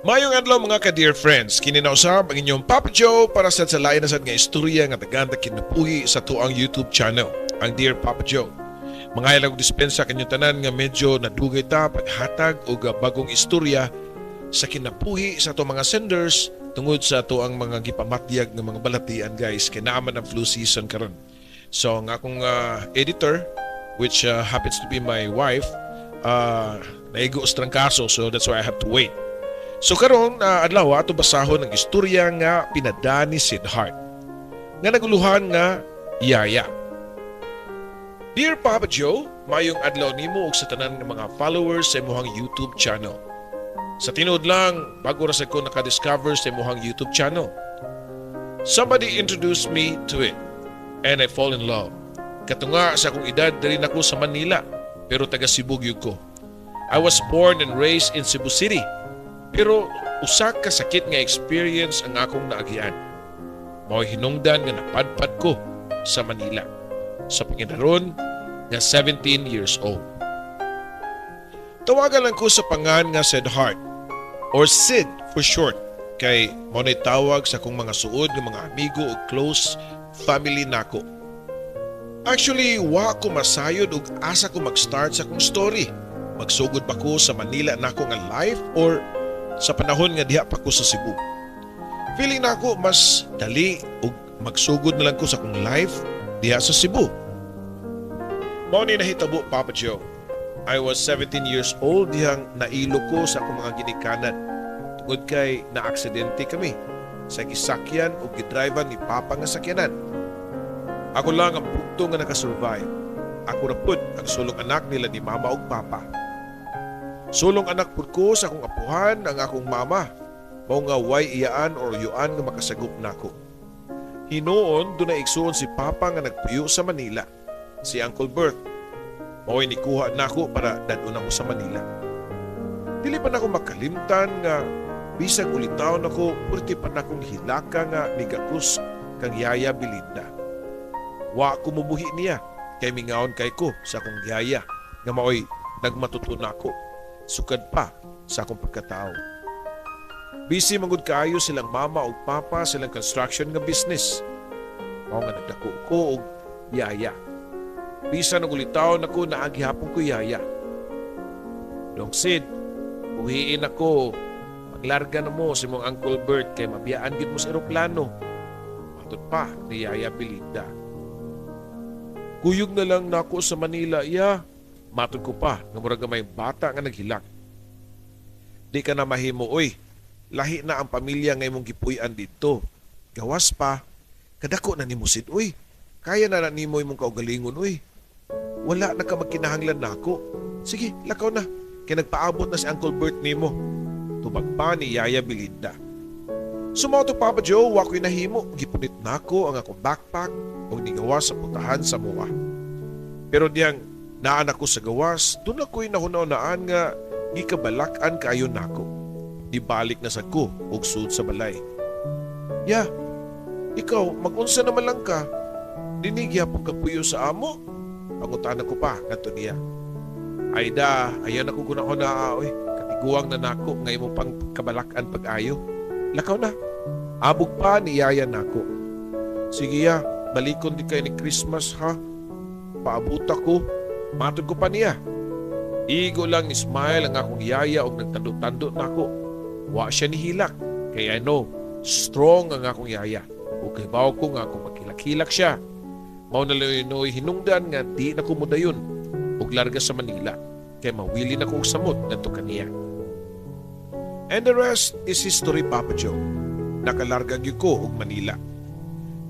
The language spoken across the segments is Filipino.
Mayong adlaw mga ka-dear friends, kininausap ang inyong Papa Joe para sa lain na sad nga istorya nga daganta kinapuhi sa tuang YouTube channel, ang Dear Papa Joe. Mga ilang dispensa kanyang tanan nga medyo nadugay ta paghatag o bagong istorya sa kinapuhi sa to mga senders tungod sa to ang mga gipamatyag ng mga balatian guys kay naaman ang flu season karon. So ang akong editor which happens to be my wife naigo strangkaso, so that's why I have to wait. So karon adlaw ato basahon ang istorya nga pinadani si Siddharth nga naguluhan nga Yaya. Dear Papa Joe, mayong adlaw nimo ug sa tanan ng mga followers sa imong YouTube channel. Sa tinuod lang, bago ra sa ko naka-discover sa imong YouTube channel. Somebody introduced me to it and I fall in love. Katunga sa akong edad diri nako sa Manila pero taga Cebu gyud ko. I was born and raised in Cebu City. Pero usa ka sakit nga experience ang akong naagian. Mao'y hinungdan nga napadpad ko sa Manila. Sa panginaron nga 17 years old. Tawagan lang ko sa pangan nga Siddharth or Sid for short kay mao'y tawag sa akong mga suod ng mga amigo o close family nako. Actually, wa ko masayod ug asa ko mag-start sa akong story. Magsugod pa ko sa Manila nako nga life or sa panahon nga diha pa ko sa Cebu. Feeling na ako mas dali ug magsugod na lang ko sa akong life diha sa Cebu. Mao ni nahitabo Papa Joe. I was 17 years old dihang nailo ko sa akong mga ginikanan. Tungod kay na-aksidente kami sa gisakyan ug gidrivean ni Papa nga sakyanan. Ako lang ang bugto nga nakasurvive. Ako ra pud ang sulong anak nila ni Mama ug Papa. Sulong anak pud ko sa akong apuhan ang akong mama. Mao nga way iyaan or yuan nga makasagup nako. Hinuon doon na igsuon si Papa nga nagpuyo sa Manila. Si Uncle Bert. Mao'y nikuha nako para daduna mo sa Manila. Dili pa nako makalimtan nga bisag ulitaw nako purti pa nakong hilaka nga nigakus kang Yaya Belinda. Wa ko mubuhi niya kay mingaon kay ko sa akong yaya nga mao'y nagmatuto nako. Sukad pa sa akong pagkatao. Busy manggod kaayo silang mama o papa silang construction nga business. Mao nga nagdako ko og yaya. Bisa nagulitaw nako na agihapon ko yaya. Dong Sid, uhiin ako. Maglarga na mo si mong Uncle Bert kay mabiyaan gid mo sa eroplano. Matod pa ni Yaya Belinda. Kuyog na lang nako sa Manila, iya. Matod ko pa nga murag may bata nga naghilak. Di ka na mahimo, oy. Lahi na ang pamilya nga imong gipuy-an dito. Gawas pa, kadako na nimo Sid, oy. Kaya na nimo imong kaugalingon, oy. Wala na ka magkinahanglan nako. Sige, lakaw na. Kaya nagpaabot na si Uncle Bert nimo. Tubag pa ni Yaya Belinda. Sumato Papa Joe, wako'y nahimo. Gipunit nako ang akong backpack o nigawas sa putahan sa mua. Pero diyang naanak ko sa gawas, doon ako'y nahunaunaan nga gikabalakan kaayo nako. Di balik na sa ko ug sud sa balay. Ya, ikaw magunsa naman lang ka. Dinigya po kapuyo sa amo. Pangutana ko pa ngadto niya. Ayda, ayan ako kunahon na oy. Katiguang na nako nga imo pang kabalakan pag-ayo. Lakaw na. Abog pa ni Yaya nako. Sige ya, balikon di kay ni Christmas ha. Paabuta ko. Matod ko pa niya. Igo lang ni smile ang akong yaya o nagtando-tando na ako. Wa siya ni hilak. Kaya I know, strong ang akong yaya. O kay baw ko nga kung magkilak-hilak siya. Mao na noy hinungdan nga di na kumudayon. O larga sa Manila. Kaya mawili na kong samot na to kaniya. And the rest is history, Papa Joe. Nakalarga gyud ko og Manila.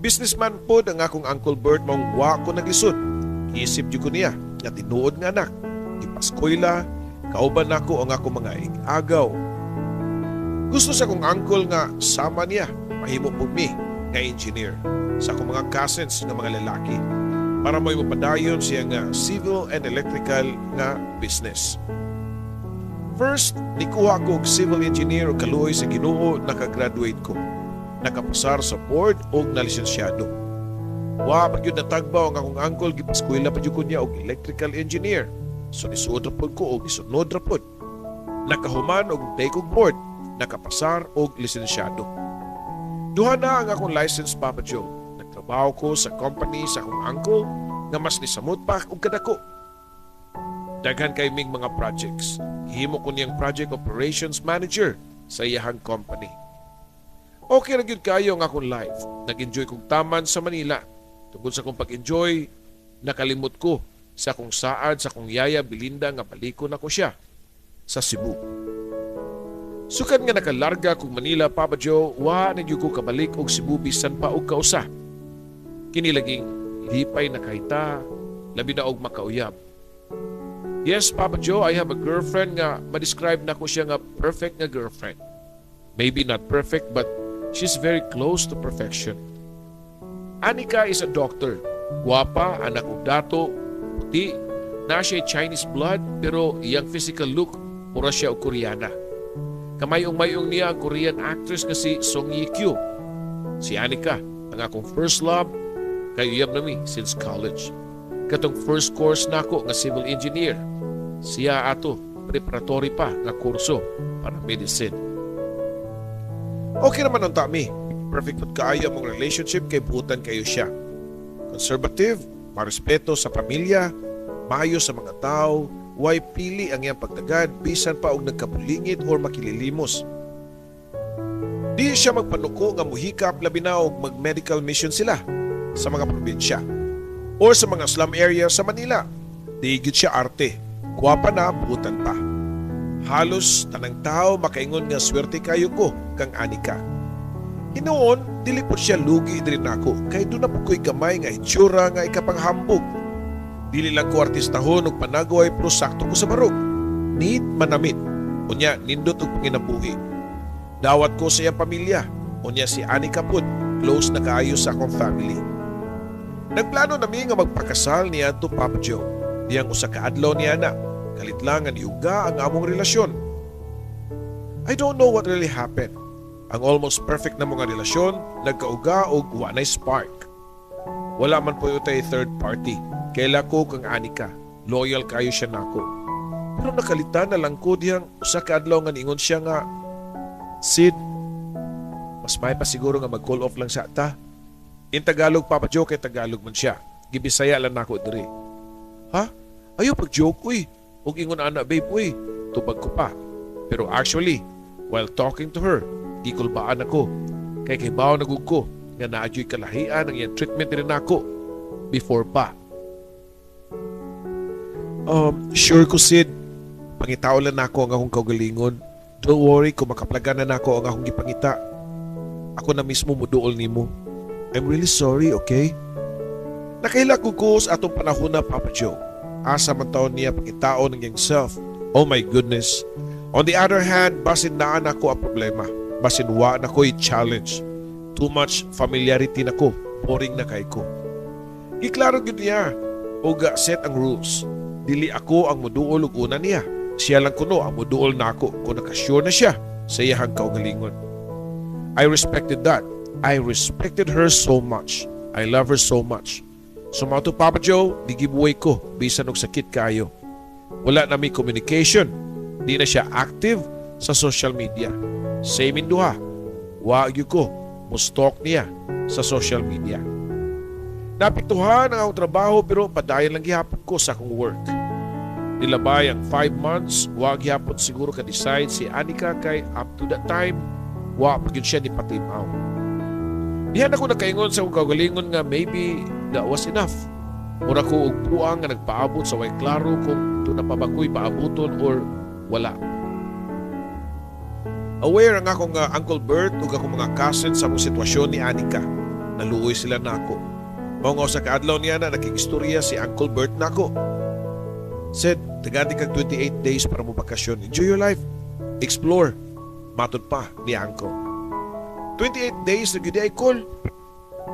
Businessman pod ang akong Uncle Bert mong wa ko naglisod. Isip gyud ko niya nga tinuod nga anak. Ipaskoyla, kauban nako ang ako mga agaw. Gusto sa akong uncle nga sama niya, mahimo po mi nga engineer sa akong mga cousins nga mga lalaki para may mapadayon siya nga civil and electrical nga business. First, nikuha ko og civil engineer o kaluoy sa Ginoo nakagraduate ko. Nakapasar sa board o nalisensyado. Wa pa gyud natagbaw ang akong uncle gipaskwela pa jud ko niya og electrical engineer. So nisuod ra pod ko og isunod ra pod. Nakahuman og take og board nakapasar og lisensyado. Duha na ang akong license, Papa Joe. Nagtrabaho ko sa company sa akong uncle nga mas nisamot pa og kadako. Daghan kay ming mga projects. Himo ko niyang project operations manager sa iyahang company. Okay na gyud kayo ang akong life. Nag-enjoy kong taman sa Manila. Tungkol sa akong pag-enjoy, nakalimot ko sa akong saad sa akong yaya Belinda nga balikon ako siya sa Cebu. Sukan nga nakalarga kong Manila, Papa Joe, wa na gyud ko kabalik og Cebu bisan pa og kausa. Kinilaging lipay na kahita, labi na og makauyab. Yes, Papa Joe, I have a girlfriend nga ma-describe na ko siya nga perfect nga girlfriend. Maybe not perfect, but she's very close to perfection. Anika is a doctor. Guwapa, anak og dato, puti, na siya Chinese blood, pero iyang physical look, mura siya og Koreana. Kamayong-mayong niya ang Korean actress nga si Song Ye-kyo. Si Anika, ang akong first love, kayuyab nami since college. Katong first course nako nga civil engineer. Siya ato, preparatory pa nga kurso para medicine. Okay naman ang tami. Perfect pod kaayo ang mong relationship kay buutan kayo siya. Conservative, marespeto sa pamilya, maayo sa mga tao, way pili ang iyang pagdagad bisan pa og nagkabulingit or makililimos. Di siya magpanuko nga muhikap labi na og mag-medical mission sila sa mga probinsya or sa mga slum area sa Manila. Di gyud siya arte. Guwapa na, buutan pa. Halos tanang tao makaingon nga swerte kayo ko kang Anika. Hinoon, dili po siya lugi diri nako kay doon na po ko'y gamay nga itsura nga ikapanghambog. Dili lang ko artistahon og panagoy pero sakto ko sa barog. Neat manamit. Unya nindot og panginabuhi. Dawat ko sa iyang pamilya. Unya si Anika pod, close na kaayo sa akong family. Nagplano nami nga magpakasal niya to Papa Joe. Diyang usa ka adlaw niya na. Kalit lang nga niuga ang among relasyon. I don't know what really happened. Ang almost perfect na mga relasyon, nagkauga og wa nay spark. Wala man po yung third party. Kaila ko kang Anika. Loyal kayo siya nako. Pero nakalitan na lang ko diyang usa ka adlaw nga niingon siya nga, Sid, mas may pa siguro nga mag-call off lang sa ta. In Tagalog, Papa Joe, kay Tagalog man siya. Gibisaya lang nako diri. Ha? Ayaw pag-joke, uy. Huwag ingon anak, babe, uy. Tubag ko pa. Pero actually, while talking to her, gikulbaan ako. Kay kibaw nagug ko nga naadyo'y kalahian ang iyang treatment rin ako before pa. Sure ko, Sid. Pangitao lang nako ang akong kaugalingon. Don't worry kung makaplagan na nako ang akong gipangita. Ako na mismo muduol nimo. I'm really sorry, okay? Nakahilak ko sa atong panahon na, Papa Joe. Asa man taon niya pangitao ng iyang self. Oh my goodness. On the other hand, basin naan ako ang problema. Basin wa na ko'y challenge. Too much familiarity na ko. Boring na kay ko. Giklaro gyud niya. Oga set ang rules. Dili ako ang muduol ug una niya. Siya lang kuno ang muduol na ako kung nakasure na siya sa iyahang kaugalingon. I respected that. I respected her so much. I love her so much. Sumato Papa Joe, di gibuhay ko bisan og sakit kayo. Wala na may communication. Di na siya active sa social media. Same in duha. Wa gyud ko mo stalk niya sa social media. Napiktuhan ang akong trabaho pero padayon lang gihapon ko sa akong work. Nilabay ang 5 months, wa gihapon siguro ka-decide si Anika kay up to that time, wa pa gyud siya ni patimaw. Dihan ako nakaingon sa akong kaugalingon nga maybe that was enough. Mura ko og buang nga nagpaabot sa way klaro kung doon na pa ba ko'y paabuton or wala. Aware ang akong Uncle Bert ug akong mga cousins sa akong sitwasyon ni Anika. Naluoy sila nako. Mao nga sa kaadlaw niya na nakigistorya si Uncle Bert nako. Said, tagadi kag 28 days para mo bakasyon. Enjoy your life. Explore. Matod pa ni Uncle. 28 days na gyud ay call.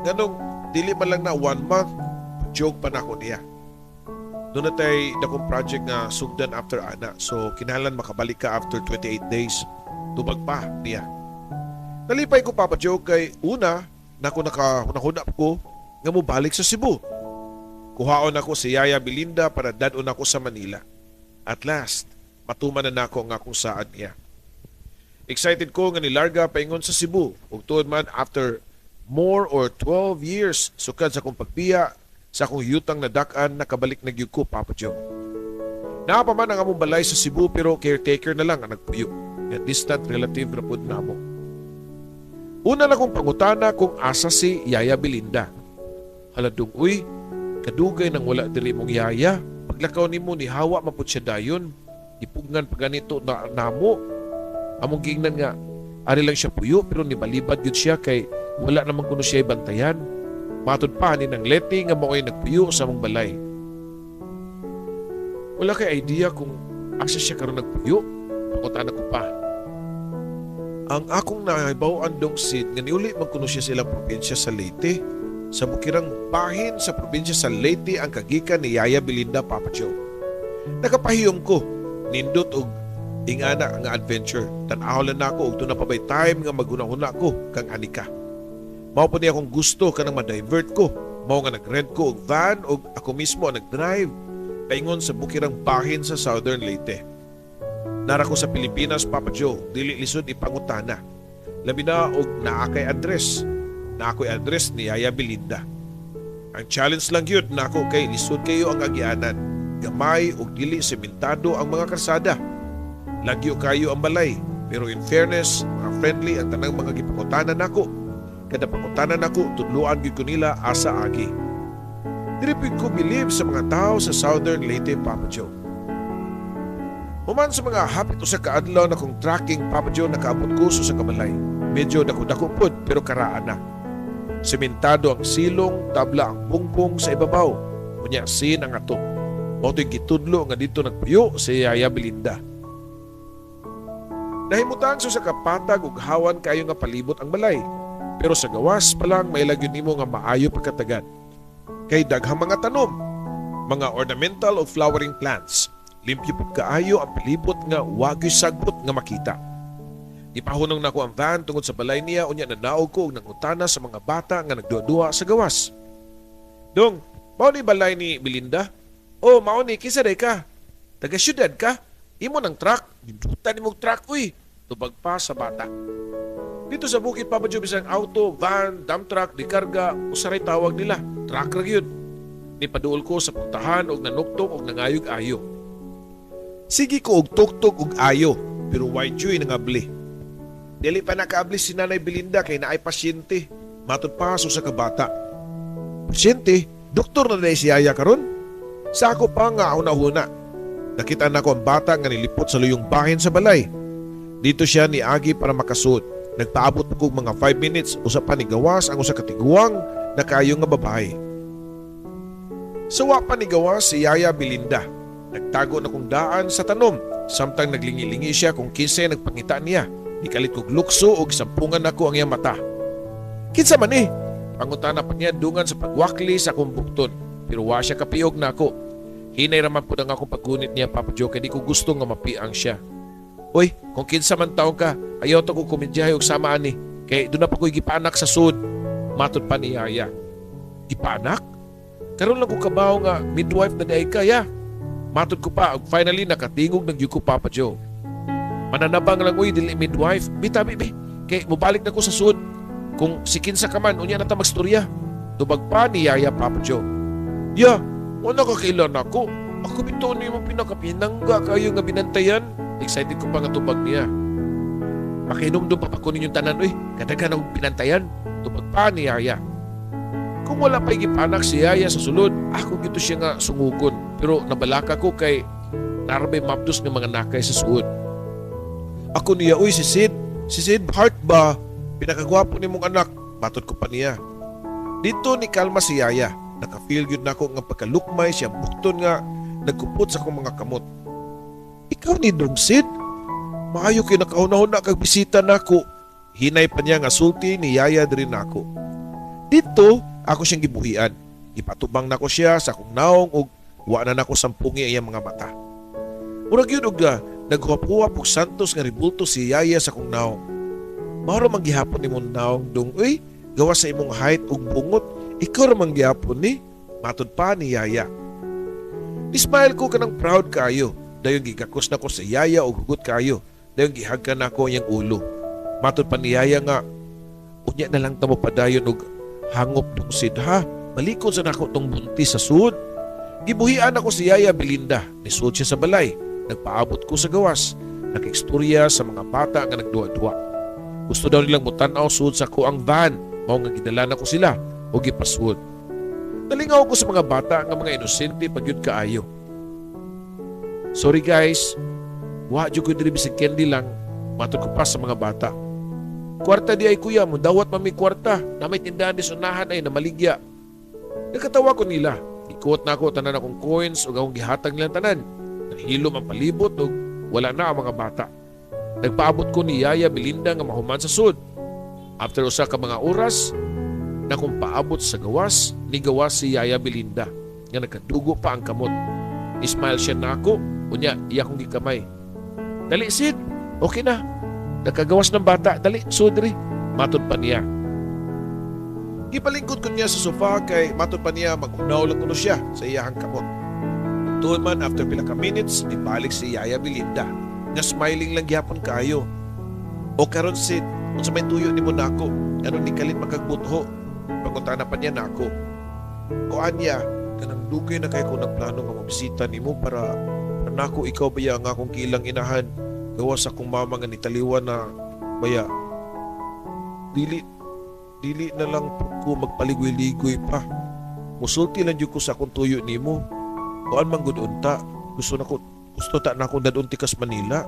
Ganong dili man lang na 1 month. Joke pa nako niya. Doon na tayo dakong project na sugdan after ana. So kinahanglan makabalik ka after 28 days. Tubag pa niya. Nalipay ko Papa Joe kay una na ako nakahunahunap ko nga mo balik sa Cebu. Kuhaon ako si Yaya Belinda para dadon ako sa Manila. At last, matuman na nako ang akong saan niya. Excited ko nga nilarga paingon sa Cebu ug tuod man after more or 12 years sukad sa akong pagbiya sa akong yutang na dak-an nakabalik na gyud ko, Papa Joe. Naa pa man ang among balay sa Cebu pero caretaker na lang ang nagpuyo. Nga distant relative ra pud namo. Una na kong pangutana kung asa si Yaya Belinda. Haladong uy, kadugay nang wala diri mong yaya. Paglakaw nimo ni hawa mapud siya dayon. Ipugngan pa ganito na namo. Among gingnan nga, ari lang siya puyo pero nibalibad yun siya kay wala namang kuno siya bantayan. Matod pa ni ng Leti nga mao'y nagpuyo sa among balay. Wala kay idea kung asa siya karon nagpuyo. Pangutana ko pa. Ang akong nahibaw-an dong Sid nga niuli man kuno siya sa ilang probinsya sa Leyte. Sa bukirang bahin sa probinsya sa Leyte ang kagikan ni Yaya Belinda, Papa Joe. Nakapahiyom ko, nindot og ingana nga adventure. Tan-aw lang nako og tuna pa bay time nga magunahuna ko kang anika. Mao pa niya akong gusto kanang ma-divert ko. Mao nga nag-rent ko og van og ako mismo ang nag-drive paingon sa bukirang bahin sa Southern Leyte. Nara ko sa Pilipinas, Papa Joe, dili lisod ipangutana. Labi na og naa kay address. Na ako'y address ni Yaya Belinda. Ang challenge lang yun na ako kay lisod kayo ang agianan. Gamay og dili sementado ang mga karsada. Lagyo kayo ang balay, pero in fairness, mga friendly ang tanang mga gipangutanan nako. Kada pangutanan nako, tudluan gyud ko nila asa agi. Diripid ko believe sa mga tao sa Southern Leyte, Papa Joe. Human sa mga hapit o sa kaadlaw na kong tracking, Papa Joe, nakaabot ko sa kabalay. Medyo dako-dako pod pero karaan na. Sementado ang silong, tabla ang pungpong sa ibabaw. Kunya sin ang ato. Mauto'y gitudlo nga dito nagpuyo si Yaya Belinda. Nahimutan sa kapatag ug hawan kayo nga palibot ang balay. Pero sa gawas pa lang may lagyon nimo nga maayo pagkatagan. Kay daghang mga tanom, mga ornamental o flowering plants. Limpyo pud kaayo ang palibot nga wagyoy sagbot nga makita. Ipahunong na ko ang van tungod sa balay niya unya nanaog ko og nangutana sa mga bata nga nagduwa-duwa sa gawas. Dong, mao ni balay ni Belinda? Oh, mao ni kinsa day ka? Taga syudad ka? Imo ng truck, gidutan nimo truck uy. Tubag pa sa bata. Dito sa bukid Papa Joe bisang auto, van, dump truck, di karga, usaray tawag nila. Truck ra gyud. Nipaduol ko sa puntahan og nanuktok og nangayog-ayo. Sige ko og tuktok og ayo, pero why joy nangabli. Dili pa nakaabli si Nanay Belinda kay naay pasyente. Matod paso sa kabata. Pasyente? Doktor na na si Yaya karon? Sa ako pa nga una-una. Nakita na ko ang bata nga nilipot sa luyong bahin sa balay. Dito siya ni Agi para makasuot. Nagpaabot ko mga 5 minutes usa pa ni gawas ang usa ka tiguang na kayo nga babae. Sawa pa ni gawas si Yaya Belinda. Nagtago na kong daan sa tanom. Samtang naglingi-lingi siya kung kinsa nagpangita niya. Ikalit kog lukso og sampungan ako ang iyang mata. Kinsa man eh? Pangutana pa niya dungan sa pagwakli sa akong bukton. Pero wa siya kapiyog na ako. Hinay raman po na akong paggunit niya, Papa Joe, kaya di ko gusto nga mapiang siya. Uy, kung kinsa man taong ka, ayaw to ko kumidyahe og samaan ni. Kaya doon na pa ko'y gipanak sa sud. Matod pa ni Yaya. Gipanak? Karoon lang ko kabaw nga midwife na dahi ka, ya. Matod ko pa, finally nakatingog ng yuko, Papa Joe. Mananabang lang uy, dili midwife. Bitabi, be. Kay mubalik na ko sa sud. Kung si kinsa ka man, unya na ta magstorya. Tubag pa ni Yaya, Papa Joe. Ya, wala kakailan ako. Ako bito niyo mo pinakapinangga kayo nga binantayan. Excited ko pa nga tubag niya. Makinomdom pa ko ninyong tanan, uy. Kadagan ang binantayan. Tubag pa ni Yaya. Kung wala pa igipanak si Yaya sa sulod, ako gito siya nga sungugon. Pero nabalaka ko kay narabay mabdos ng mga nakay sa suod. Ako niya, uy, si Sid. Si Sid Hart ba? Pinakagwapo ni mong anak. Matod ko pa niya. Dito ni kalma si Yaya. Naka-feel yun na ako nga pagkalukmay siya bukton nga nagkupot sa akong mga kamot. Ikaw ni Dong Sid? Maayo kayo nakauna-una kag bisita na ako. Hinay pa niya nga sulti ni Yaya din ako. Dito, ako siyang gibuhian. Ipatubang na ko siya sa akong naong ug wa na nako sampungi iyang mga mata. Murag yun og naghuwap-huwap og santos nga ribulto si Yaya sa akong naong. Maro man gihapon nimong naong Dong, uy, gawa sa imong height ug bungot, ikaw ra man gihapon ni. Matod pa ni Yaya. Ni-smile ko kanang proud kayo. Dayon gigakos na ko sa Yaya og hugot kayo. Dahil gihagkan ako iyang ulo. Matod pa ni Yaya nga, unya na lang tamo padayon og hangop dong sid ha. Balikod sa nako tong buntis sa sud. Gibuhian ako si Yaya Belinda. Nisud siya sa balay. Nagpaabot ko sa gawas. Nag-ekstorya sa mga bata nga nagduwa-duwa. Gusto daw nilang mutanaw sud sa ko ang van. Mao nga gidala na ko sila o gipasud. Nalingaw ko sa mga bata nga mga inosente pagyud kaayo. Sorry guys, wa jud ko diri bisag candy lang. Matod ko pa sa mga bata. Kwarta di ay kuya, mudawat mami kwarta. Na may tindahan di sunahan ay namaligya. Nakatawa ko nila. Ikot na ako tanan akong coins o akong gihatag nilang tanan. Nahilom ang palibot o wala na ang mga bata. Nagpaabot ko ni Yaya Belinda nga mahuman sa sud. After usa ka mga oras, na kung paabot sa gawas, ni gawas si Yaya Belinda nga nagkadugo pa ang kamot. Ismile siya na ako, unya iya kong gikamay. Dali Sid, okay na. Nakagawas ng bata, dali, sudri. Matod pa niya. Ipalingkod ko niya sa sofa kay matod pa niya mag-unaw lang kuno siya sa iyahang kamot. Tuon man after pila ka minutes, ibalik si Yaya Belinda. Nga smiling lang gyapon kayo. O karon Sid, unsa may tuyo nimo nako? Ano ni kalit magkagbutho? Pangutana pa niya nako. O anya, kanang dugay na kay ko nagplano nga mabisita nimo para nako ikaw baya nga akong kilang inahan. Gawas akong mama nga nitaliwan na baya. Dili na lang ko magpaligoy-ligoy pa. Musulti lang jud ko sa akong tuyo nimo. Kuan man gud unta. Gusto ta na akong dadun tikas Manila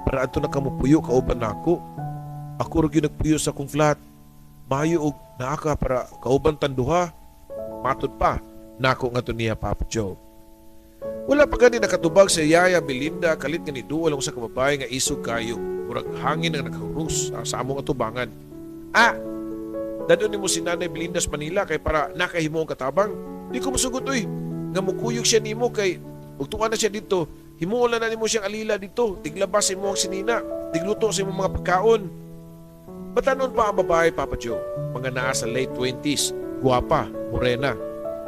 para adto na kamo puyo kauban nako. Ako ra gyud nagpuyo sa akong flat. Mayo og naa ka para kauban tanduha. Matod pa nako ngadto niya Papa Joe. Wala pa gani nakatubag sa Yaya Belinda kalit nga ni duol sa kababae nga isog kayo. Murag hangin nga nagkarus sa among atubangan. Dadon nimo si Nanay Belinda sa Manila kay para nakahimo ang katabang. Di ko masugot oy. Nga mukuyog siya nimo kay ug tuwa na siya dito. Himuon na nimo siyang alila dito. Tiglabas imo ang sinina. Tigluto sa imong mga pagkaon. Batanon pa ang babae, Papa Joe. Mga naa sa late 20s. Guwapa, morena.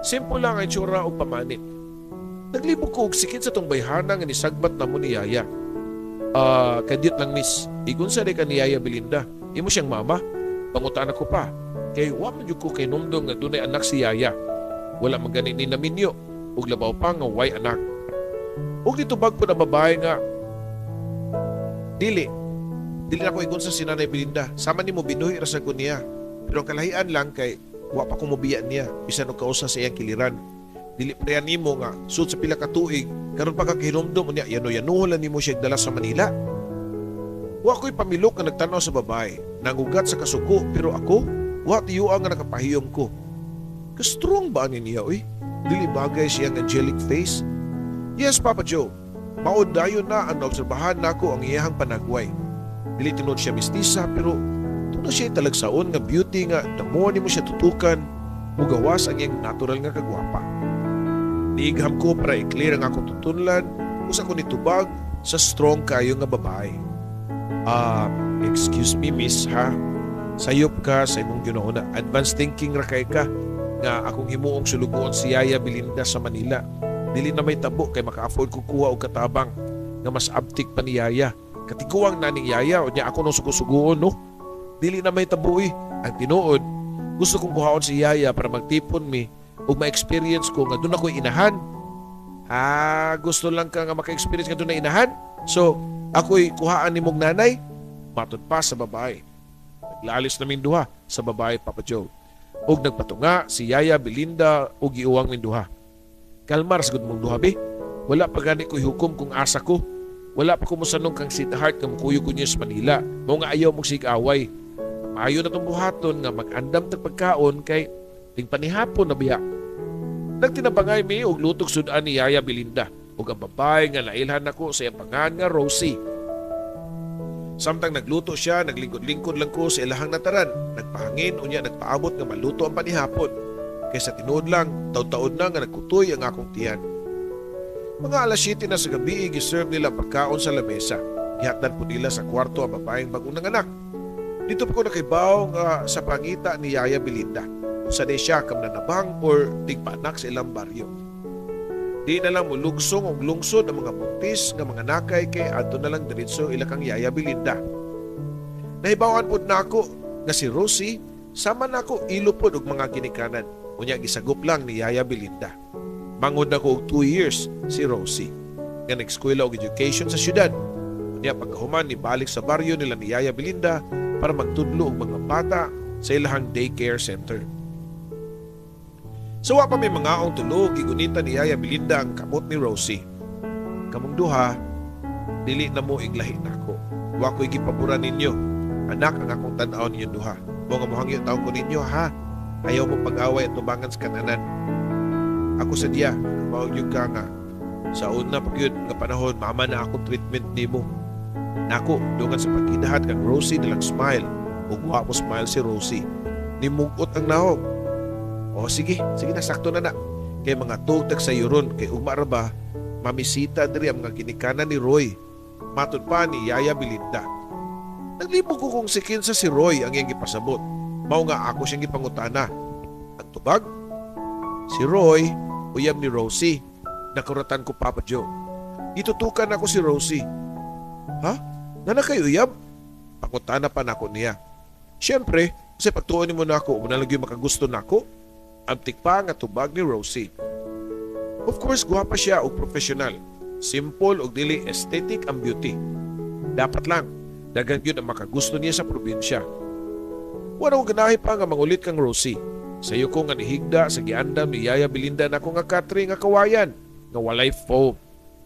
Simple lang ang itsura o pamanit. Naglibog ko og sikit sa tong bayhana nga nisagbat na mo ni Yaya. Kadiyot lang miss. Igun sa ka ni Yaya Belinda. Imo siyang mama. Pangutaan ako pa. Kay wa man jud ko kay numdum nga dunay anak si Yaya. Wala man gani ni naminyo. Ug labaw pa nga way anak. Ug nitubag ko na babae nga Dili na ko igun sa si Nanay Belinda. Sama ni mo binuhi ra sa ko niya. Pero kalahian lang kay wa pa ko mobiyan niya. Bisan og kausa sa iyang kiliran. Dili pa nimo nga sud sa pila ka tuig karon pa ka hinumdum unya yano-yanuhon lang nimo siya dala sa Manila. Wa ko'y pamilok nga nagtanaw sa babae. Nangugat sa kasuko pero ako wa tiyuang nga nakapahiyom ko. Ka-strong ba ni niya oy? Dili bagay siyang angelic face? Yes, Papa Joe. Maod dayon na ang naobserbahan nako ang iyahang panagway. Dili tinod siya mistisa pero tuna siya talagsaon nga beauty nga damo nimo siya tutukan mugawas ang iyang natural nga kagwapa. Niigham ko para i-clear ang akong tutunlan kung ko nitubag sa strong kayo nga babae. Excuse me miss ha. Sayop ka sa imong ginauna. Advanced thinking ra kay ka nga akong himuong sulugoon si Yaya Belinda sa Manila. Dili na may tabo kay maka-afford ko kuha og katabang nga mas abtik pa ni Yaya. Katiguang naning Yaya o niya ako nung sugusuguon no. Dili na may tabo Ang tinuod, gusto kong kuhaon si Yaya para magtipon mi ug ma-experience ko nga doon ako'y inahan. Gusto lang ka nga maka-experience nga doon na inahan? So, ako'y kuhaan ni mong nanay? Matod pa sa babae. Naglalis na minduha sa babae, Papa Joe. Ug nagpatunga si Yaya Belinda ug giuwang minduha. Kalmar, sagod mong duha, be. Wala pa gani ko'y hukom kung asa ko. Wala pa ko musanong kang sweetheart nga mukuyo ko niyo sa Manila. Mao nga ayaw mong sig-away. Maayo na tong buhaton nga mag-andam tag pagkaon kay ting panihapon na biya. Nagtinabangay mi og lutog sudan ni Yaya Belinda ug ang babae nga nailhan nako sa iyang pangan nga Rosie. Samtang nagluto siya, naglingkod-lingkod lang ko sa ilahang nataran. Nagpahangin unya nagpaabot nga maluto ang panihapon. Kaysa tinuod lang, taud-taud na nga nagkutoy ang akong tiyan. Mga alas 7 na sa gabi, giserve nila pagkaon sa lamesa. Gihatdan po nila sa kwarto ang babaeng bagong nanganak. Dito po ko nakibaw nga sa pangita ni Yaya Belinda. Kung sanay siya kam nanabang or tigpanak sa ilang baryo. Di na lang mulugsong og lungsod ang mga buntis nga mga nakay kay adto na lang diretso ila kang Yaya Belinda. Nahibawan pud nako nga si Rosie sama nako ilupod og mga ginikanan. Unya gisagop lang ni Yaya Belinda. Mangod na ko og 2 years si Rosie nga nag-eskwela og education sa syudad. Unya pagkahuman ni balik sa baryo nila ni Yaya Belinda para magtudlo og mga bata sa ilahang daycare center. So wa pa may mga tulog gigunita ni Yaya Belinda ang kamot ni Rosie. Kamong duha, dili na mo iglahi nako. Wa ko'y gipaboran ninyo. Anak ang akong tan-aw ninyo duha. Mo nga mohangyo taon ko ninyo ha. Ayaw mo pag-away at tubangan sa kananan. Ako sa diya, kamao yung ka nga. Sa una pag yun nga panahon, mama na akong treatment nimo. Nako, dungan sa pagkidahat kang Rosie nilang smile. Ug wa mo smile si Rosie. Nimugot ang nahog. O sige na, sakto na. Kay mga tugtag sa yuron, kay ugma ra ba, mamisita diri ang mga ginikanan ni Roy. Matud pa ni Yaya Belinda. Naglibog ko kung si kinsa si Roy ang iyang gipasabot. Mao nga ako siyang gipangutana. Ang tubag? Si Roy, uyab ni Rosie. Nakuratan ko Papa Joe. Itutukan ako si Rosie. Ha? Nana kay uyab? Pangutana pa nako niya. Siyempre, kasi pagtuon mo na ako, muna lang yung makagusto na ako. Amtik pa nga tubag ni Rosie. Of course, guwapa siya o professional. Simple o dili aesthetic ang beauty. Dapat lang, dagang yun ang makagusto niya sa probinsya. Wala kong ganahe pa nga mangulit kang Rosie. Sayo ko nga nihigda sa giandam ni Yaya Belinda na ko nga katri nga kawayan, nga walay foam.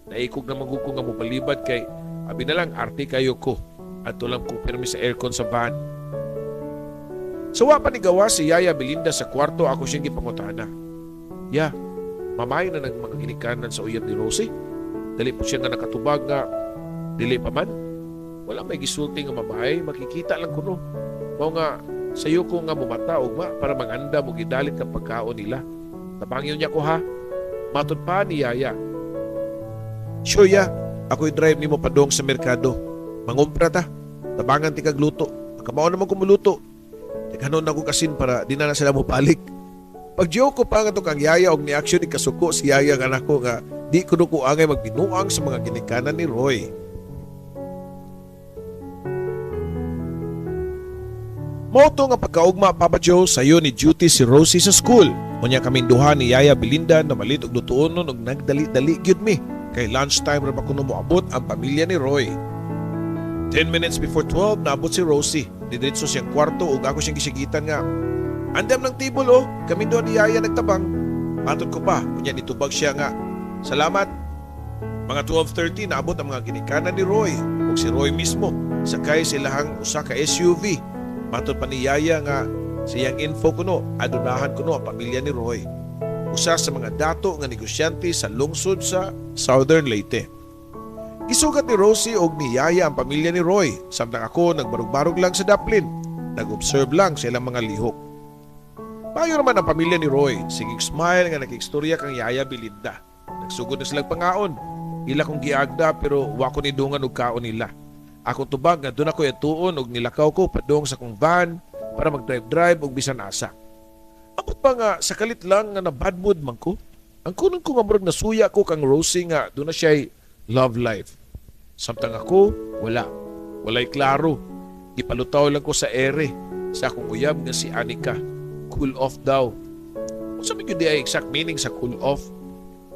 Naikog na maguko nga mubalibad kay, abi na lang arte kayo ko, at tulang ko permi sa aircon sa van. Sawa pa ni gawa si Yaya Belinda sa kwarto ako siyang gipangutana. Ya, mamay na ng mga ginikanan sa uyab ni Rosie. Dali po siya nga nakatubag nga, dili pa man. Wala may gisulti nga mamay, makikita lang kuno. Mao nga, sayo ko nga bumata ugma para manganda mo gidalit ng pagkaon nila. Tabangyo niya ko ha. Matod pa ni Yaya. Sure ya, ako'y drive ni mo padong sa merkado. Mangumpra ta. Tabangan ti kagluto. Kamao naman kumuluto. Naghanon ako kasin para di na sila mo balik. Pag-joke ko pa nga itong kang Yaya og ni-action ni kasuko si Yaya nga nako nga di ko angay magbinuang sa mga ginikanan ni Roy. Moto nga pagkaugma Papa Joe sayo ni duty si Rosie sa school. Unya kaming duha ni Yaya Belinda na malit og lutuonon og nagdali-dali gyud mi. Kay lunchtime ra ba kuno moabot ang pamilya ni Roy. 10 minutes before 12 naabot si Rosie. Didiretso siyang kwarto ug ako siyang gisigitan nga. Andam ng table oh, kami doon ni Yaya nagtabang. Matod ko pa, kunya nitubag siya nga. Salamat. Mga 12:30 naabot ang mga ginikanan ni Roy ug si Roy mismo sakay silahang usa ka SUV. Matod pa ni Yaya nga siyang info kuno, adunahan kuno ang pamilya ni Roy. Usa sa mga dato nga negosyante sa lungsod sa Southern Leyte. Gisugat ni Rosie og ni Yaya ang pamilya ni Roy, samtang ako nagbarog-barog lang sa daplin. Nag-observe lang sa ilang mga lihok. Payo naman ang pamilya ni Roy, sigig smile nga nakikstorya kang Yaya Belinda. Nagsugod na silang pangaon. Ila kong giagda pero wako ni dungan og kaon nila. Ako tubag nga doon ako yatuon og nilakaw ko padung sa kong van para mag-drive-drive og bisan asa. Abot pa nga sakalit lang nga na bad mood man ko. Ang kunon ko nga murag nasuya ko kang Rosie nga doon na siya'y love life. Samtang ako, wala. Walay klaro. Ipalutaw lang ko sa ere sa akong uyab nga si Anika. Cool off daw. Kung sabi ko di ay exact meaning sa cool off,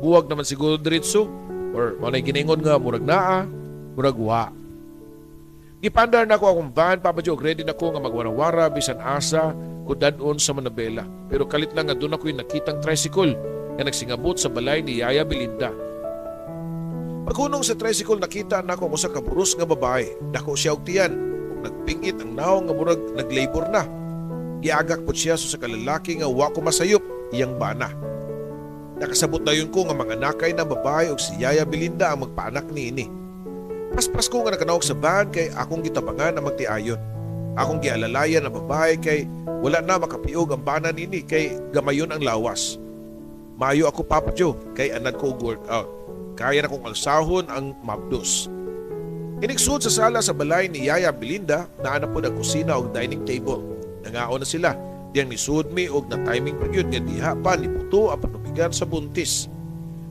buwag naman siguro diretso or manay giningon nga murag naa, murag wa. Gipandar na ko akong van, Papa Joe, ready na ko nga magwarawara bisan asa ko dadon sa Manabela. Pero kalit lang nga doon ako yung nakitang tricycle na nagsingabot sa balay ni Yaya Belinda. Pagkunong sa tricycle nakita na ako sa kaburos nga babae. Dako siya og tiyan ug nagpingit ang naong nga murag naglabor na. Giagak po siya sa kalalaki nga wa ko masayop iyang bana. Nakasabot na yun ko nga mga nakay na babae ug si Yaya Belinda ang magpaanak niini. Paspas ko nga nakanawag sa van kay akong gitabangan na magtiayon. Akong gialalayan na babae kay wala na makapiog ang bana nini kay gamayon ang lawas. Mayo ako Papa Joe kay anad ko og workout. Kaya na kong alsahon ang mabdos. Inigsud sa sala sa balay ni Yaya Belinda na ana po ang kusina o dining table. Nangaon na sila. Diyang nisud mi og na timing pa yun nga diha pa ni puto ang panubigan sa buntis.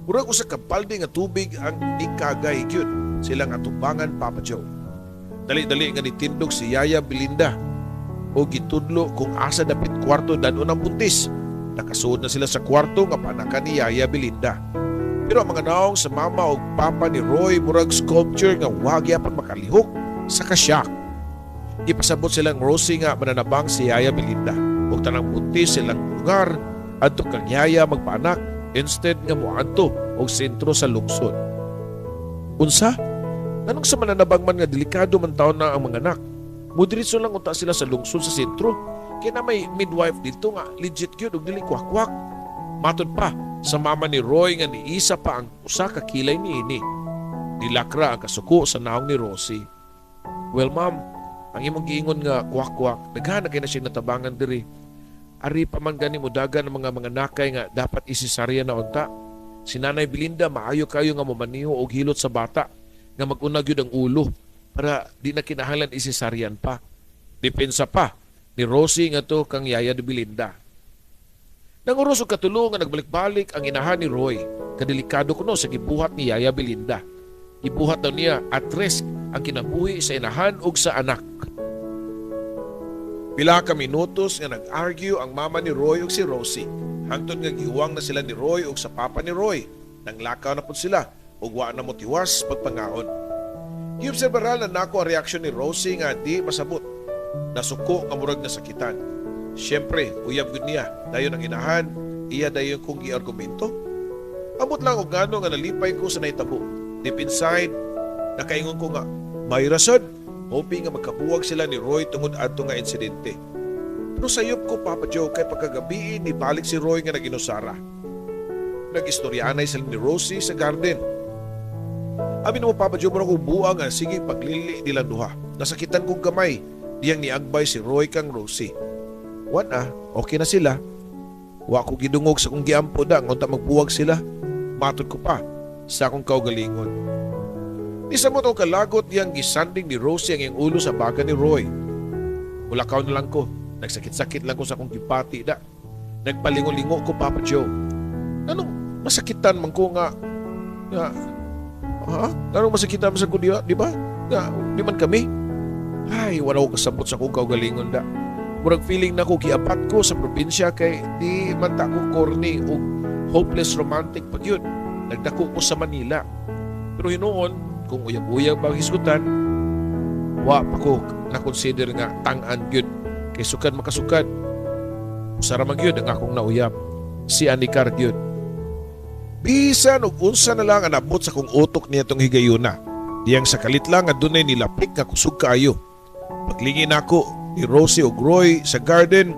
Murag usa ka balde nga tubig ang ikagay gyud sila nga tubangan, Papa Joe. Dali-dali nga nitindog si Yaya Belinda o gitudlo kung asa dapit kwarto dadon ang buntis. Nakasuod na sila sa kwarto nga panakan ni Yaya Belinda. Pero ang mga naong sa mama o papa ni Roy murag sculpture nga wag yapan makalihok sa kasyak. Ipasabot silang Rosie nga mananabang si Yaya Belinda ug tanang buntis silang lugar adto kang Yaya magpaanak instead nga moadto og sentro sa lungsod. Unsa? Anong sa mananabang man nga delikado man taon na ang mga anak? Mudiritso lang unta sila sa lungsod sa sentro. Kaya na may midwife dito nga legit gyud og dili kwak-kwak. Matod pa sa mama ni Roy nga niisa pa ang usa ka kilay niini. Dilakra ang kasuko sa naong ni Rosie. Well, ma'am, ang imong giingon nga kwak-kwak, daghan na kay na siya natabangan diri. Ari pa man gani mudagan ang mga nakay nga dapat isisarya na unta. Si Nanay Belinda maayo kayo nga mamaniho og hilot sa bata nga mag-una gyud ang ulo para di na kinahanglan isisaryan pa. Depensa pa ni Rosie nga to kang Yaya de Belinda. Nanguros og katulong nga nagbalik-balik ang inahan ni Roy. Kadelikado kuno sa gibuhat ni Yaya Belinda. Gibuhat daw niya at risk ang kinabuhi sa inahan ug sa anak. Pila ka minutos nga nag-argue ang mama ni Roy ug si Rosie. Hangtod nga giuwang na sila ni Roy ug sa papa ni Roy. Nanglakaw na pud sila ug wa na mo tiwas pagpangaon. Giobserbaran na nako ang reaksyon ni Rosie nga di masabot. Nasuko nga murag nasakitan. Siyempre, uyab gud niya. Dayon ang inahan, iya dayon kong giargumento. Amot lang og ngano nga nalipay ko sa nahitabo. Deep inside, nakaingon ko nga, may rason. Hoping nga magkabuwag sila ni Roy tungod adto nga insidente. Pero sayop ko, Papa Joe, kay pagkagabi ni balik si Roy nga naginusara. Nag-istoryanay sila ni Rosie sa garden. Amin mo, Papa Joe, mura ko buang nga sige paglili nila duha. Nasakitan kong gamay. Diyang niagbay si Roy kang Rosie. Wan okay na sila. Wa ko gidungog sa kong giampo da ngunta magbuwag sila. Matod ko pa sa akong kaugalingon. Isa mo itong kalagot diyang gisanding ni Rosie ang iyang ulo sa baga ni Roy. Mulakaw na lang ko. Nagsakit-sakit lang ko sa akong gipati da. Nagpalingo-lingo ko, Papa Joe. Anong masakitan man ko nga anong masakitan man sa ko, di ba? Nga, di man kami. Ay, wala ko kasabot sa kong kaugalingon da. Murag feeling na ko giapat ko sa probinsya kay di man ta ko corny o hopeless romantic pag yun. Nagdako ko sa Manila. Pero hinuon, kung uyab-uyab bang hisgutan, wa pa ko na-consider nga tang-an gyud kay sukad makasukad. Usara man gyud ang akong nauyab. Si Anikar gyud. Bisan og unsa na lang ang abot sa kong utok niya tong higayuna. Diyang sakalit lang nga dunay nilapik nga kusog kaayo. Paglingin ako ni Rosie ug Roy sa garden,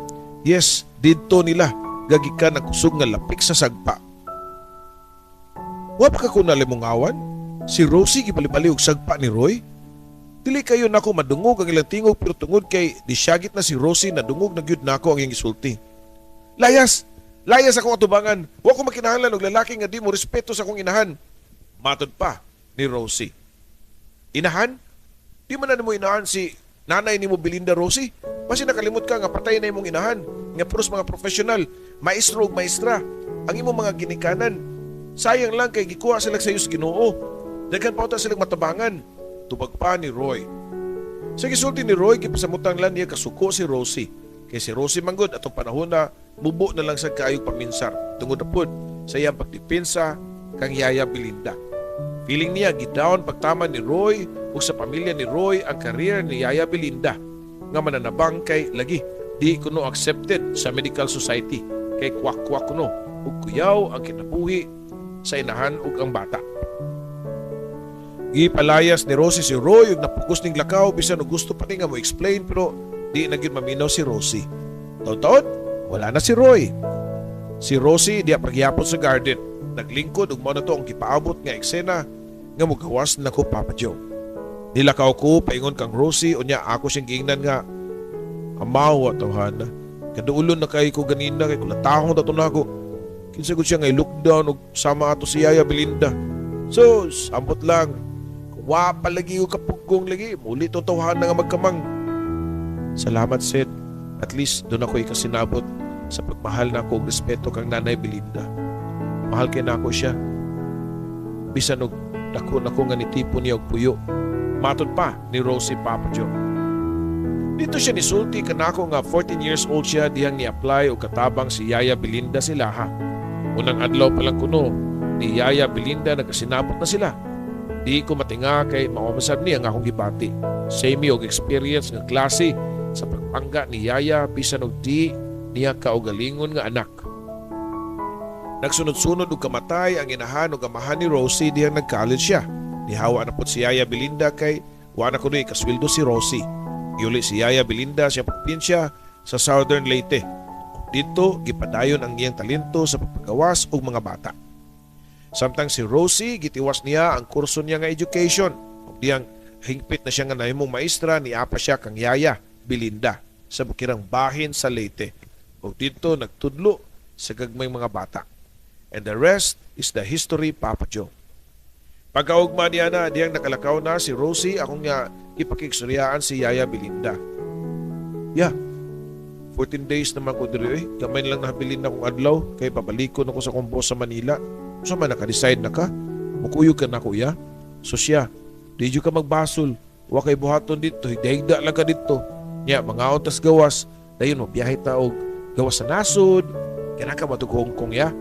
yes, didto nila gagikan ang kusog nga lapik sa sagpa. Wa pa ka ko nalimungawan? Si Rosie gipalibali og sagpa ni Roy? Dili kayo nako madungog ang ilang tingog pero tungod kay disyagit na si Rosie na dungog na gyud nako ang iyang isulti. Layas! Layas akong atubangan. Wa ko makinahanglan og lalaki nga di mo respeto sa akong inahan. Matod pa ni Rosie. Inahan? Di man na mo inahan si nanay ni mo Belinda, Rosie? Basi nakalimot ka nga patay na imong inahan. Nga puros mga profesional, maestro ug maestra. Ang imong mga ginikanan. Sayang lang kay gikuha sila sa iyo sa Ginoo. Daghan pa uta silang matabangan. Tubag pa ni Roy. Sa gisulti ni Roy, gipasamutang lang niya kasuko si Rosie. Kay si Rosie manggod atong panahon na mubo na lang sa kaayong paminsar. Tungod na pod sa iyang pagdipinsa kang Yaya Belinda. Feeling niya gidaon pagtama ni Roy o sa pamilya ni Roy ang career ni Yaya Belinda nga mananabang kay lagi di kuno accepted sa medical society kay kwak-kwak kuno ug kuyaw ang kinabuhi sa inahan ug ang bata. Gipalayas ni Rosie si Roy ug napukos ning lakaw bisan og gusto pa ni nga mo explain pero di na gyud maminaw si Rosie. Taon-taon, wala na si Roy. Si Rosie diya pagyapon sa garden. Naglingkod ug mao na to ang gipaabot nga eksena nga mugawas na ko, Papa Joe. Nilakaw ko paingon kang Rosie unya ako siyang giingnan nga amaw tawhana. Kaduulon na kay ko ganina kay kulatahon dato nako. Kinsa gud siya nga lockdown ug sama ato si Yaya Belinda. So, ambot lang. Wa palagi ko kapugkong lagi. Muli to tawhana nga magkamang. Salamat, Sid. At least doon ako ikasinabot sa pagmahal na ako og respeto kang Nanay Belinda. Mahal kay na ako siya. bisan og dako nga nitipon niya og puyo. Matod pa ni Rosie Papa Joe. Dito siya nisulti kanako nga 14 years old siya dihang ni-apply og katabang si Yaya Belinda sila ha. Unang adlaw pa lang kuno ni Yaya Belinda nagkasinabot na sila. Di ko matinga kay maumasab niya nga akong gibati. Same og experience nga klase sa pagpangga ni Yaya bisan og di niya kaugalingon nga anak. Nagsunod-sunod og kamatay ang inahan og amahan ni Rosie dihang nag-college siya. Nihawa na po si Yaya Belinda kay wala ko na ikasweldo si Rosie. Iuli si Yaya Belinda siya probinsya sa Southern Leyte. Dito, gipadayon ang iyang talento sa pagpagawas og mga bata. Samtang si Rosie, gitiwas niya ang kurso niya nga education. Ug diyang hingpit na siya nga nahimong maestra, niapa siya kang Yaya Belinda sa bukirang bahin sa Leyte. Ug dito, nagtudlo sa gagmay mga bata. And the rest is the history, Papa Joe. Pagkaugma niya na, diyang nakalakaw na si Rosie, akong nga ipakiksuryaan si Yaya Belinda. 14 days naman ko diri. Gamay lang nahabilin na kong adlaw kay pabalikon ako sa kumbo sa Manila. So man naka-decide na ka? Mukuyog ka na kuya? So siya, di ka magbasol. Wa kay buhaton dito, higda lang ka dito. Nya, mga otas gawas, dayon mo biyahe taog gawas sa nasod. Kaya ka matug Hong Kong ya?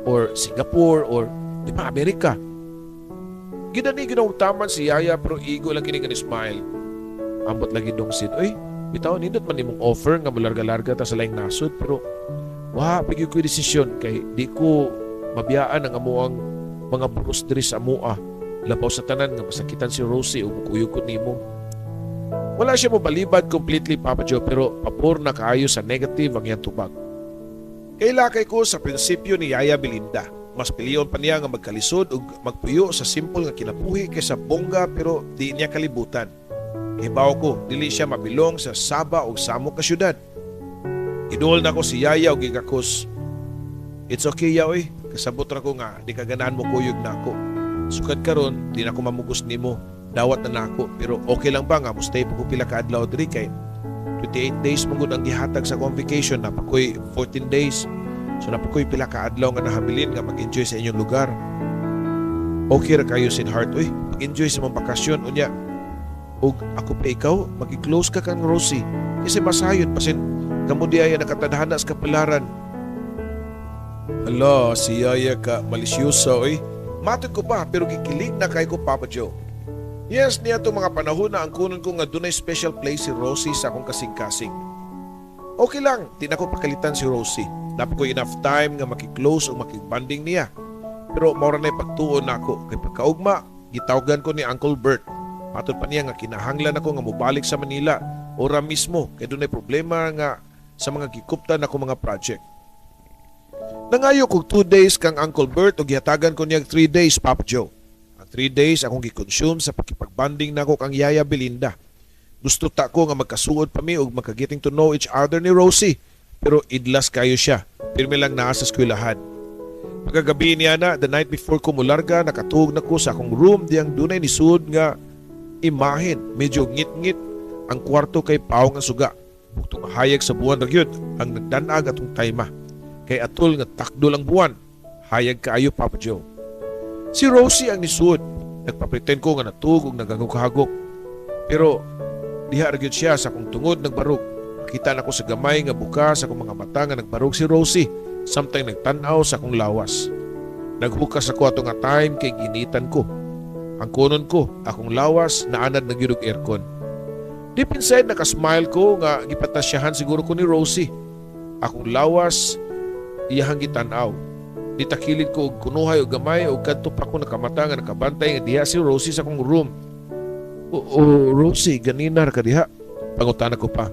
Or Singapore or di pa Amerika. Ginani ginawtaman si Yaya pero igo lang kini nga ni smile. Ambot lagi dong sin, oy, bitaw nindot man nimong offer nga mularga-larga ta sa laing nasod pero pigyo ko desisyon kay di ko mabiyaan ang amuang mga buros diri sa amua. Labaw sa tanan nga masakitan si Rosie o mukuyog ko nimo. Wala siya mo balibad completely, Papa Joe, pero pabor na kaayo sa negative ang iyang tubag. Kailakay ko sa prinsipyo ni Yaya Belinda. Mas piliyon pa niya nga magkalisod o magpuyo sa simple nga kinabuhi kaysa bongga pero di niya kalibutan. Hibaw ko, dili siya mabilong sa Saba o Samok ka syudad. Idol na ko si Yaya o gigakos. It's okay, yaoy. Kasabot ra ko nga, di kaganaan mo kuyog na ako. Sukad karon, di na ko mamugos nimo. Dawat na nako, pero okay lang ba nga mustay pa ko pila ka adlaw diri kay 28 days mong ang gihatag sa convocation na pakoy 14 days. So napakoy pila ka adlaw nga nahabilin nga mag-enjoy sa inyong lugar. Okay ra kayo sin heart, oy. Mag-enjoy sa mong bakasyon unya. Og ako pa ikaw, magi-close ka kang Rosie. Kasi masayon pasin kamo di ay nakatadhana sa kapalaran. Hala, si Yaya ka malisyosa, oy. Matod ko pa pero gikilig na kay ko, Papa Joe. Yes, niya itong mga panahon na ang kunon ko nga dunay special place si Rosie sa akong kasing-kasing. Okay lang, di na ko pakalitan si Rosie. Napag ko enough time nga makiklose o makibanding niya. Pero maura na pagtuon na ako. Kay pagkaugma, gitawgan ko ni Uncle Bert. Matod pa niya nga kinahanglan ako nga mubalik sa Manila. Ora mismo, kay doon ay problema nga sa mga gikuptan ako mga project. Nangayo kog 2 days kang Uncle Bert o gihatagan ko niya 3 days, Papa Joe. Ang 3 days akong gikonsume sa pakipagbanding na ako kang Yaya Belinda. Gusto ta ko nga magkasuod pa mi o magkagetting to know each other ni Rosie. Pero idlas kayo siya. Pirmi lang naa sa eskwelahan. Pagkagabi niya na, the night before ko mularga, nakatuog na ko sa akong room diyang dunay ni Sud nga imahin. Medyo ngit-ngit ang kwarto kay Pao nga suga. Buktong hayag sa buwan ragyod ang nagdanag atong tayma. Kay atol nga takdo lang buwan. Hayag kaayo, Papa Joe. Si Rosie ang ni Sud. Nagpapretend ko nga natug o nagagok-hagok. Pero diha ragyod siya sa akong tungod nagbarog. Kita na ko sa gamay nga bukas akong mga mata nga nagbarog si Rosie. Samtang nagtanaw sa akong lawas. Naghukas ako ato nga time kay ginitan ko. Ang kunon ko, akong lawas naanad na gyud og aircon. Deep inside nakasmile ko nga gipatasyahan siguro ko ni Rosie. Akong lawas iyahang gitanaw. Ditakilid ko og kunuhay og gamay og kadto pa ko nakamata nga nakabantay nga diha si Rosie sa akong room. Rosie, ganina ra ka diha. Pangutana ko pa.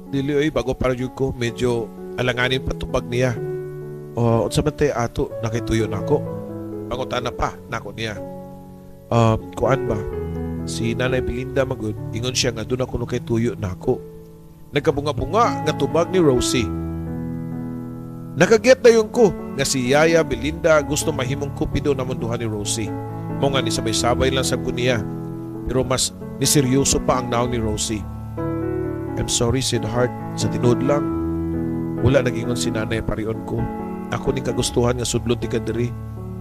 Dili oy, bago para jud ko, medyo alanganin patubag niya. Unsa man tay ato, nakituyo na ako. Pangutana pa nako niya. Kuan ba? Si Nanay Belinda magud, ingon siya nga doon ako kay tuyo na ako. Nagkabunga-bunga nga tubag ni Rosie. Nakaget na yung ko nga si Yaya Belinda gusto mahimong kupido na munduhan ni Rosie. Mo nga ni sabay-sabay lang sab ko niya. Pero mas niseryoso pa ang naong ni Rosie. I'm sorry, sweetheart. Sa tinood lang. Wala nagingon si nanay parion ko. Ako ni kagustuhan nga sudlon ti kadiri.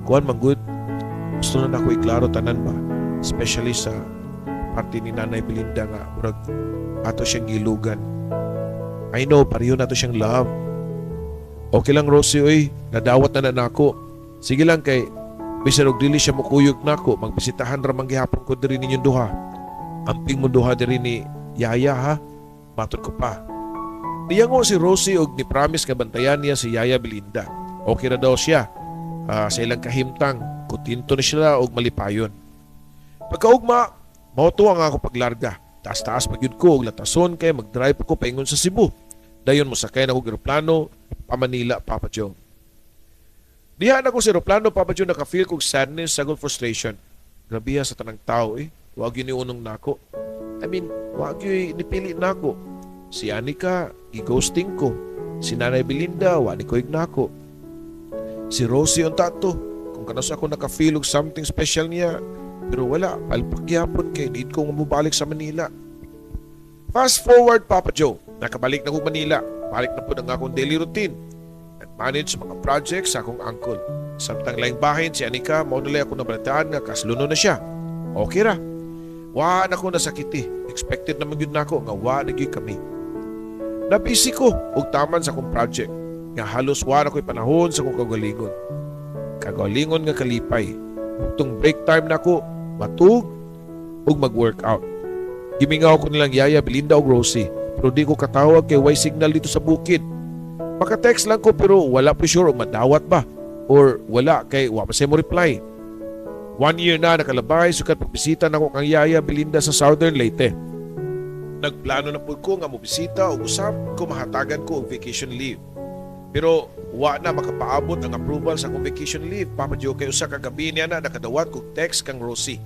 Kuan man good. gusto na ako iklaro tanan ba, especially sa parte ni Nanay Belinda nga murag ato siyang gilugan. I know pareho nato siyang love. Okay lang Rosie oy, nadawat na nako. Sige lang kay bisan og dili siya mukuyog nako, magbisitahan ra man gihapon ko diri ninyong duha. Amping mo duha diri ni Yaya ha. Matud ko pa. Niyango si Rosie og ni promise nga bantayan niya si Yaya Belinda. Okay na daw siya. Sa ilang kahimtang, kutinto na sila og malipayon. Pagkaugma, mauto ang ako paglarga. Taas-taas pagyud ko og latason kay mag-drive ko paingon sa Cebu. Dayon mo sakay na og eroplano pa Manila, Papa Joe. Diha na ko sa eroplano, Papa Joe, naka-feel kong sadness sa frustration. Grabe sa tanang tao Wag yun iunong nako. I mean, wag yun nipili nako. Si Anika, i-ghosting ko. Si Nanay Belinda, wani ko ignako. Si Rosie on tato, kung kanas ako naka-feel og something special niya, pero wala, palpakyapon kay need kong mabalik sa Manila. Fast forward, Papa Joe, nakabalik na ko Manila, balik na po ng akong daily routine, nag-manage mga projects sa akong uncle. Samtang laing bahin, si Anika, maunulay ako nabalitaan nga kasluno na siya. Okay ra. Wa na ko nasakiti, expected naman yun na ako nga wa na yun kami. Nabisi ko og taman sa akong project, nga halos wala ko'y panahon sa kong kagalingon. Kagalingon nga kalipay. Itong break time na ko, matug ug mag-workout. Gimingaw ko nilang Yaya, Belinda o Rosie, pero di ko katawag kay way signal dito sa bukid. Maka-text lang ko pero wala po sure o madawat ba or wala kay wa masay mo reply. 1 year na nakalabay sukat pagbisita na ko kang Yaya, Belinda sa Southern Leyte. Nagplano na po ko nga mobisita o usap ko mahatagan ko og vacation leave. Pero wa na makapaabot ang approval sa akong vacation leave, Papa Joe, kay usa ka gabi niya na nakadawat kog text kang Rosie.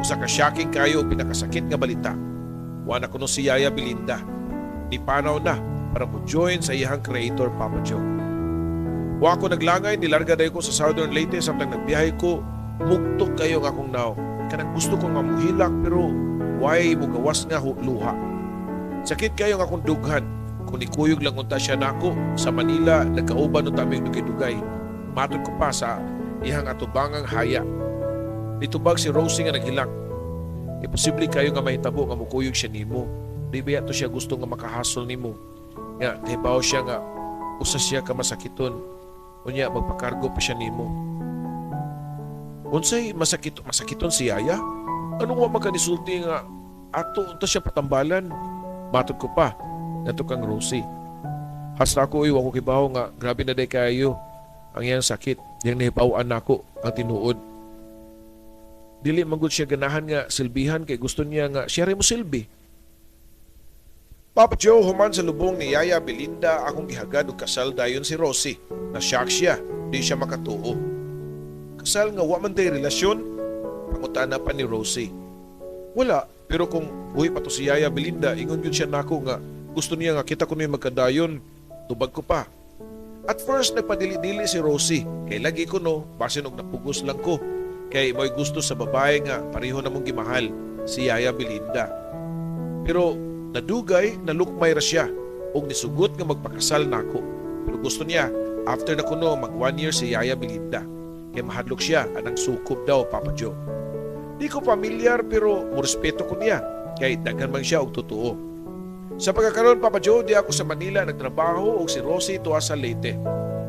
Usa ka shocking kayo og pinakasakit nga balita. Wa na kuno si Yaya Belinda. Ni panaw na para mo join sa iyang creator, Papa Joe. Wa ko naglangay, nilarga dayo ko sa Southern Leyte samtang nagbiyahe ko, mugtok kayo nga akong now. Kanang gusto kong mamuhilak pero why mo gawas nga luha. Sakit kayo nga akong dughan. Kung ikuyog lang unta siya nako sa Manila, nagkauban no taming dugay-dugay. Matod ko pa sa ihang atubangang haya. Ditubag si Rosie nga naghilak. Imposible kayo nga mahitabo nga mukuyog siya nimo. Di ba to siya gusto nga makahasol nimo. Nga, kahibaw siya nga usa siya ka masakiton. Unya, magpakargo pa siya nimo. Unsay masakiton si Yaya? Anong wa makanisulti nga ato unta siya patambalan? Matod ko pa. Nato kang Rosie. Hasta ko iwa ko kibaw nga grabe na day kayo ang iyang sakit. Yang nahibawan nako ang tinuod. Dili magud siya ganahan nga silbihan kay gusto niya nga siya rin mo silbi. Papa Joe, human sa lubong ni Yaya Belinda akong gihagad og kasal dayon si Rosie. Na-shock siya, di siya makatuo. Kasal nga wa man day relasyon, pangutana pa ni Rosie. Wala, pero kung buhi pa to si Yaya Belinda, ingon yun siya nako nga gusto niya nga kita ko na magkadayon, tubag ko pa. At first, nagpadili-dili si Rosie. Kay lagi ko no, basin og napugos lang ko. Kay mo'y gusto sa babae nga pareho na mong gimahal, si Yaya Belinda. Pero nadugay, nalukmay ra siya og nisugot nga magpakasal nako. Pero gusto niya, after na kuno mag 1 year si Yaya Belinda. Kay mahadlok siya anang sukob daw, Papa Joe. Di ko pamilyar pero murespeto ko niya. Kay daghan man siya og totoo. Sa pagkakaroon, Papa Joe, di ako sa Manila nagtrabaho o si Rosie tuwa sa Leyte.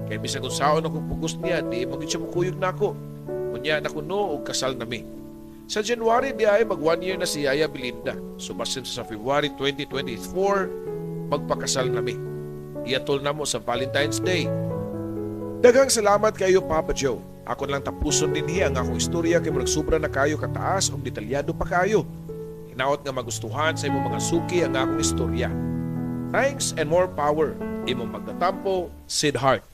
Kaya bisag kung saon akong pugos niya, di magin siya mukuyog na ako. Kunya na kuno o kasal nami. Sa January, di ay mag 1 year na si Yaya Belinda. So basin sa February 2024, magpakasal nami. Iatol na mo sa Valentine's Day. Daghang salamat kayo, Papa Joe. Ako lang tapuson din ang akong istorya kay magsubra na kayo kataas o detalyado pa kayo. Hinaot nga magustuhan sa imong mga suki ang akong istorya. Thanks and more power. Imong magtatampo, Sid Hart.